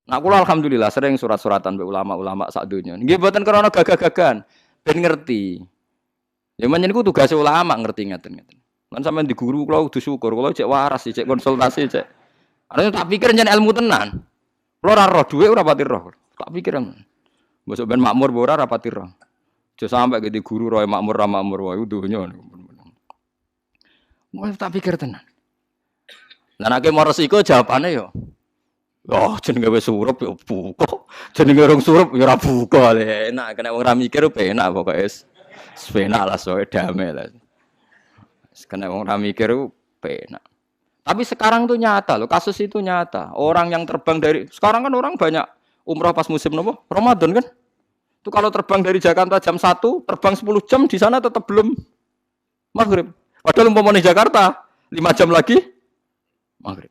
Nah, kula alhamdulillah sering surat-suratan mbek ulama-ulama sak donya. Nggih mboten krana gagah-gagahan, ben ngerti. Ya men niku tugas ulama ngerti ngeten-ngeten. Lan sampean di guru kula kudu syukur, kula cek waras, cek konsultasi, cek. Artinya tak pikir jen ilmu tenan. Kula ora roh dhuwit ora pati roh. Tak pikir mbok ben makmur ora pati roh. Aja sampe ke di guru roe makmur ra makmur wae donya. Mau tak pikir tenan. Lah nek mau resiko jawabane yo. Oh, jenenge wis surup yo buka. Jenenge urung surup yo ora buka le. Enak kena wong ra mikir penak pokoke wis penak lah soe damai lah. Kena wong ra mikir penak. Tapi sekarang tuh nyata loh, kasus itu nyata. Orang yang terbang dari sekarang kan orang banyak umroh pas musim nopo? Ramadan kan? Itu kalau terbang dari Jakarta jam 1, terbang 10 jam di sana tetap belum maghrib. Padahal umpamanya Jakarta 5 jam lagi maghrib.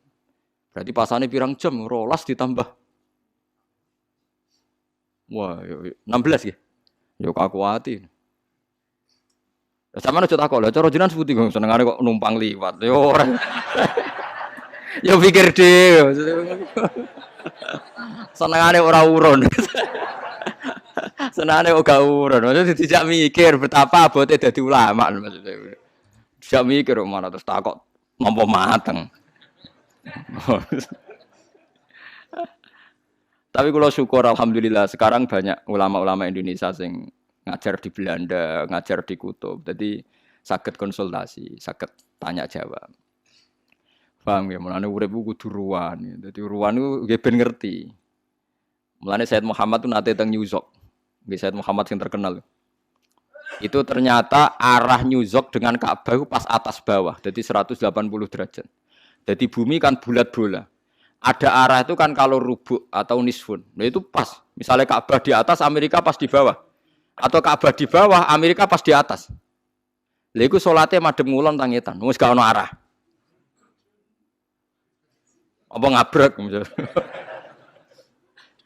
Berarti pasane pirang jam, rolas ditambah. Wah, 16 ya. Yo kakuati. Sampeyan aja takok lho, cara jenengan seputi kok senengane kok numpang liwat. Yo ora. Yo pikir dhewe. Senengane ora urun. Senengane ora urun. Maksudnya dijak mikir betapa abote dadi ulama maksudnya. Dijak mikir kok mana terus takok mampu mateng. Tapi kalau syukur alhamdulillah sekarang banyak ulama-ulama Indonesia sing ngajar di Belanda, ngajar di Kutub. Jadi saged konsultasi, saged tanya jawab. Paham ya, mulane urip kudu ruwan. Dadi ruwan iku nggih ben ngerti. Mulane Said Muhammad itu nate teng New York. Nggih Said Muhammad yang terkenal. Itu ternyata arah New York dengan Ka'bah itu pas atas bawah, jadi 180 derajat. Jadi bumi kan bulat bola. Ada arah itu kan kalau rubuk atau nisfun. Nah itu pas. Misalnya Ka'bah di atas, Amerika pas di bawah. Atau Ka'bah di bawah, Amerika pas di atas. Lha iku salate madhep ngulon tangitan. Wis gak ono arah. Apa ngabrek misalnya.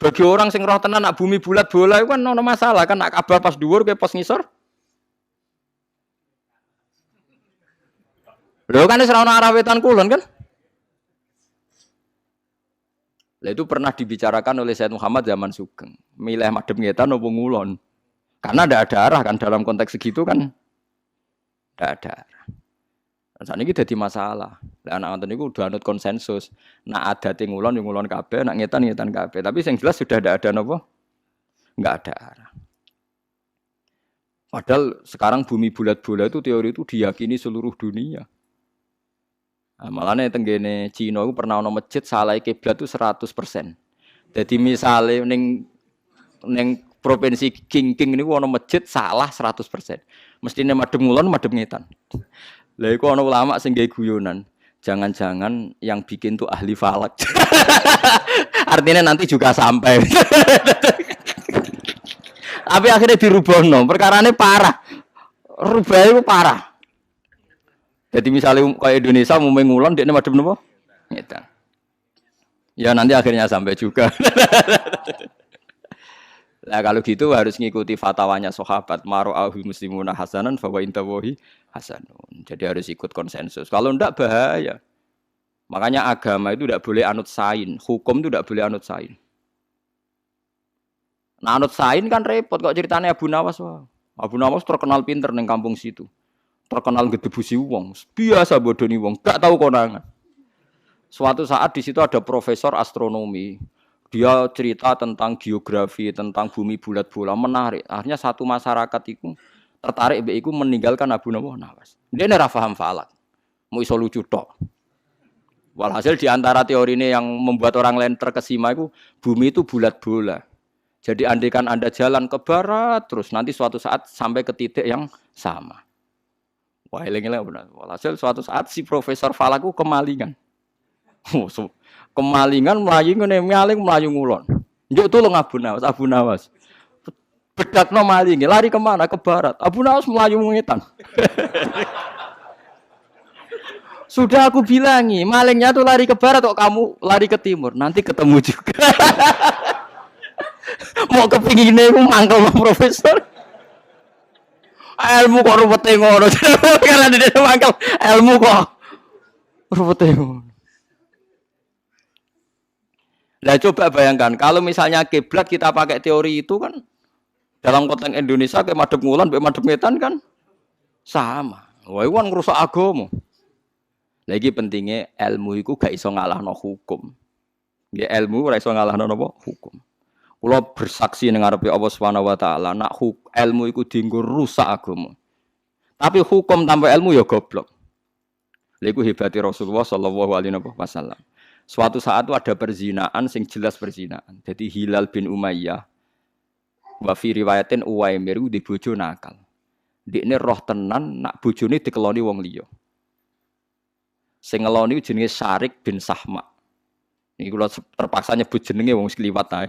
Bagi orang sing roh tenan nak bumi bulat bola itu kan ono masalah kan nak Ka'bah pas dhuwur ke pas ngisor. Lho kan wis ora ono arah wetan kulon kan? Lah itu pernah dibicarakan oleh Said Muhammad zaman Sugeng. Milih madhep ngetan opo ngulon. Karena tidak ada arah kan dalam konteks segitu kan. Tidak ada arah. Saat ini jadi masalah. Lah anak ngoten niku udah anut konsensus. Nak adate ngulon yo ngulon kabeh, nak ngetan kabeh. Tapi yang jelas sudah tidak ada napa? Enggak ada arah. Padahal sekarang bumi bulat bola itu teori itu diyakini seluruh dunia. Nah, malahnya tenggene Cina itu pernah ono masjid salah kiblat itu 100%. Jadi misalnya neng provinsi King ini ono masjid salah 100%. Mestinya madhep ngulon madhep ngetan. Lah iku ono ulama sing gawe guyonan. Jangan-jangan yang bikin tuh ahli falak. Artinya nanti juga sampai. Tapi akhirnya dirubahno. Perkarane parah. Rubah itu parah. Jadi misalnya kayak Indonesia mau ngulon dia madhep napa? Ngetan. Ya nanti akhirnya sampai juga. Nah kalau gitu harus ngikuti fatwanya sahabat maru'ahul muslimuna hasanan fa wa intawahi hasanun. Jadi harus ikut konsensus. Kalau ndak bahaya. Makanya agama itu tidak boleh anut sain, hukum itu tidak boleh anut sain. Nah anut sain kan repot kok ceritanya Abu Nawas. Wah. Abu Nawas terkenal pinter neng kampung situ. Terkenal gedebusi wong, biasa bodoni wong, gak tahu konangan. Suatu saat di situ ada profesor astronomi, dia cerita tentang geografi, tentang bumi bulat bola, menarik. Akhirnya satu masyarakat itu tertarik, itu meninggalkan Abu Nawas. Dia nggak paham falak, mau iso lucu tok. Walhasil di antara teori ini yang membuat orang lain terkesima itu bumi itu bulat bola. Jadi andaikan Anda jalan ke barat, terus nanti suatu saat sampai ke titik yang sama. Wah, eling-eling benar. Walhasil suatu saat si Profesor Falaku kemalingan. Kemalingan melayu ngene melayu ngulon. Njuk tulung Abu Nawas. Bedakno maling, lari kemana? Ke barat. Abu Nawas melayu ngetan. Sudah aku bilangi, malingnya tuh lari ke barat kok kamu lari ke timur. Nanti ketemu juga. Mau kepingine ku mangkel profesor. Ilmu kok rupete ngono. Karena dia mangkel ilmu kok rupete ngono. Lah coba bayangkan kalau misalnya kiblat kita pakai teori itu kan dalam konteks Indonesia kayak madhep ngulon mbek madhep ngetan kan sama. Wah, itu kan ngerusak agama. Lagi pentingnya ilmu itu gak iso ngalahno hukum. Ya ilmu ora iso ngalahno napa? Hukum. Kula bersaksi ning ngarepe Allah Subhanahu wa taala, nak ilmu iku dienggo rusak agama. Tapi hukum tanpa ilmu ya goblok. Lha iku hebate Rasulullah sallallahu alaihi wasallam. Suatu saat itu ada perzinaan sing jelas perzinaan. Jadi Hilal bin Umayyah wa fi riwayatin Uwaimir di bojo nakal. Ndekne roh tenan nak bojone dikeloni wong liya. Sing ngeloni jenenge Syarik bin Sahma. Niki kula terpaksa nyebut jenenge wong wis kliwat ae.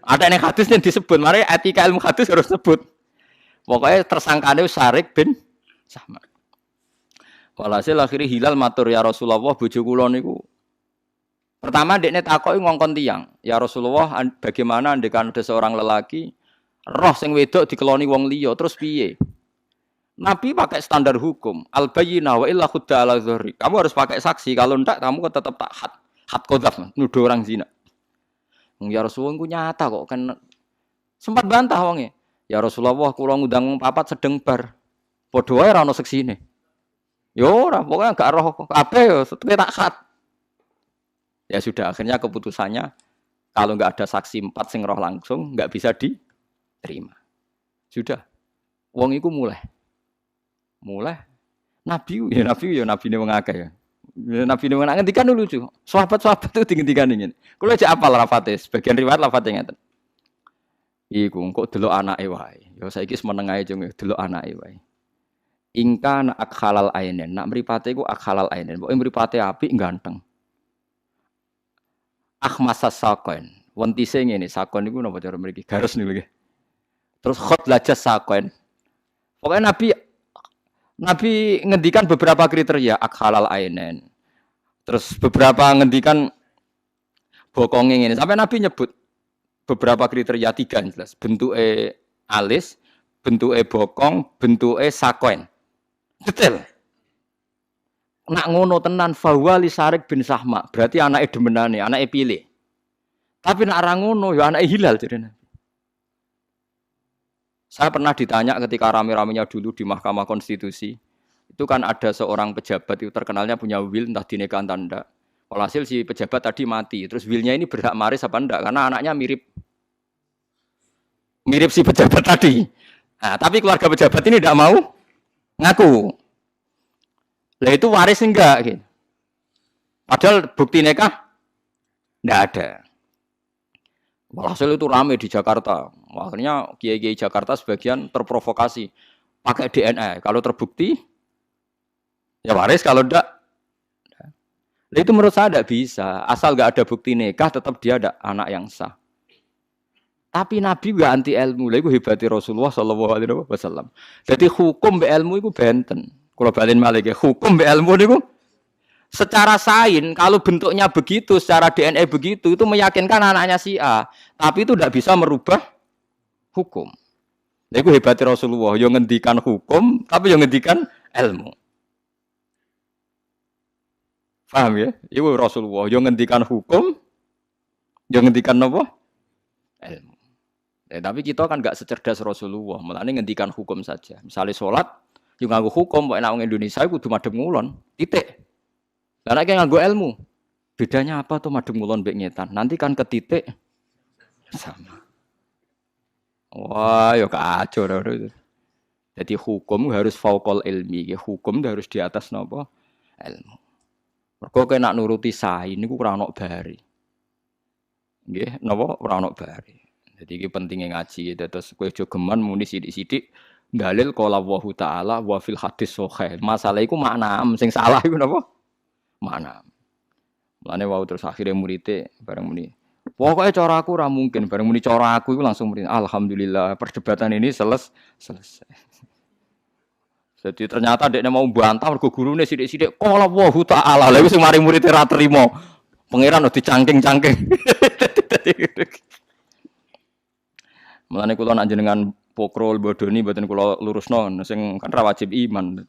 Ada ning hadis yang disebut, mari etika ilmu hadis harus sebut. Pokoknya tersangkane Syarik bin Sahma. Walhasil akhirnya Hilal matur ya Rasulullah bojo kula niku. Pertama dekne takoki ngongkon tiyang, ya Rasulullah bagaimana andekan ada seorang lelaki roh sing wedok dikeloni wong liya terus piye? Nabi pakai standar hukum, al bayyinah wa illa khudda ala dzahri. Kamu harus pakai saksi, kalau ndak kamu tetap tak had qadzaf, nuduh orang zina. Ya Rasulullah ku nyata kok kan sempat bantah wonge. Ya Rasulullah kula ngundang papat sedeng bar. Padha wae ora ono seksine. Yo ora pokoke gak roh kabeh yo tak had. Ya sudah akhirnya keputusannya kalau nggak ada saksi 4 sing roh langsung nggak bisa diterima. Sudah, wong iku mulai Nabi ne wong akeh ya. Nabi ne wong akeh ngendikan lucu. Sahabat-sahabat itu ngendikan ingin. Kulo aja apal lafate, sebagian riwayat lafate ngeten. Iku kok delok anake wae. Ya saiki wis meneng ae jeng delok anake wae. Ingka nak akhalal ainen, nak mripate iku akhalal ainen. Pokoke mripate apik ganteng. Akhmasas sakoen, wentise ngene, sakon niku napa cara mriki? Gares niku lho. Terus khot lajas sakoen. Pokoknya Nabi ngendikan beberapa kriteria akhalal ainen. Terus beberapa ngendikan bokonge ngene. Sampai Nabi nyebut beberapa kriteria 3 jelas. Bentuke alis, bentuke bokong, bentuke sakoen. Detail. Nak ngono tenan fawali Syarik bin Sahma, berarti anake demenane, anake pilih. Tapi nak ora ngono ya anake Hilal jadinya. Saya pernah ditanya ketika rame-ramenya dulu di Mahkamah Konstitusi, itu kan ada seorang pejabat itu terkenalnya punya will entah dineka entah enggak. Walhasil si pejabat tadi mati, terus willnya ini berhak waris apa enggak karena anaknya mirip si pejabat tadi. Nah, tapi keluarga pejabat ini tidak mau ngaku. Lah itu waris enggak gitu. Padahal bukti nikah enggak ada. Walhasil itu ramai di Jakarta. Akhirnya kiai-kiai Jakarta sebagian terprovokasi pakai DNA. Kalau terbukti ya waris, kalau enggak. Lah itu menurut saya enggak bisa. Asal enggak ada bukti nikah tetap dia ada anak yang sah. Tapi Nabi enggak anti ilmu. Lah iku hebate Rasulullah sallallahu alaihi wasallam. Jadi hukum be ilmu iku benten. Kalau balen malih hukum be ilmu niku secara sains kalau bentuknya begitu, secara DNA begitu itu meyakinkan anaknya si A, tapi itu tidak bisa merubah hukum. Iku hebat Rasulullah, yang ngendikan hukum tapi yang ngendikan ilmu. Paham ya? Iku Rasulullah yang ngendikan hukum, yang ngendikan apa? Ilmu. Tapi kita kan enggak secerdas Rasulullah, mulane ngendikan hukum saja. Misalnya sholat yang nganggo hukum, kok enak wong Indonesia kudu madhep ngulon, titik. Lah nek nganggo ilmu, bedanya apa tuh madhep ngulon mbek ngetan? Nanti kan ke titik sama. Wah, ya kacau. Jadi hukum harus fauqal ilmi, hukum harus di atas napa? Ilmu. Mergo kena nuruti sains niku ora ono bare. Nggih, napa ora ono bare. Jadi iki pentinge ngaji, terus kowe aja geman muni sithik-sithik dalil qala Allahu taala wa fil hadis sahih. Masalah iku makna, sing salah iku napa? Makna. Mulane wau terus akhire murite bareng muni. Pokoke cara aku ora mungkin, bareng muni cara aku iku langsung muni alhamdulillah perdebatan ini selesai. Jadi ternyata dekne mau bantah mergo gurune sithik-sithik qala Allahu taala. Lha wis mari murite ra trimo. Pangeran udah dicangking-cangking. Mulane kula nak jenengan pokrol bodoni mboten kula lurusno sing kan ra wajib iman.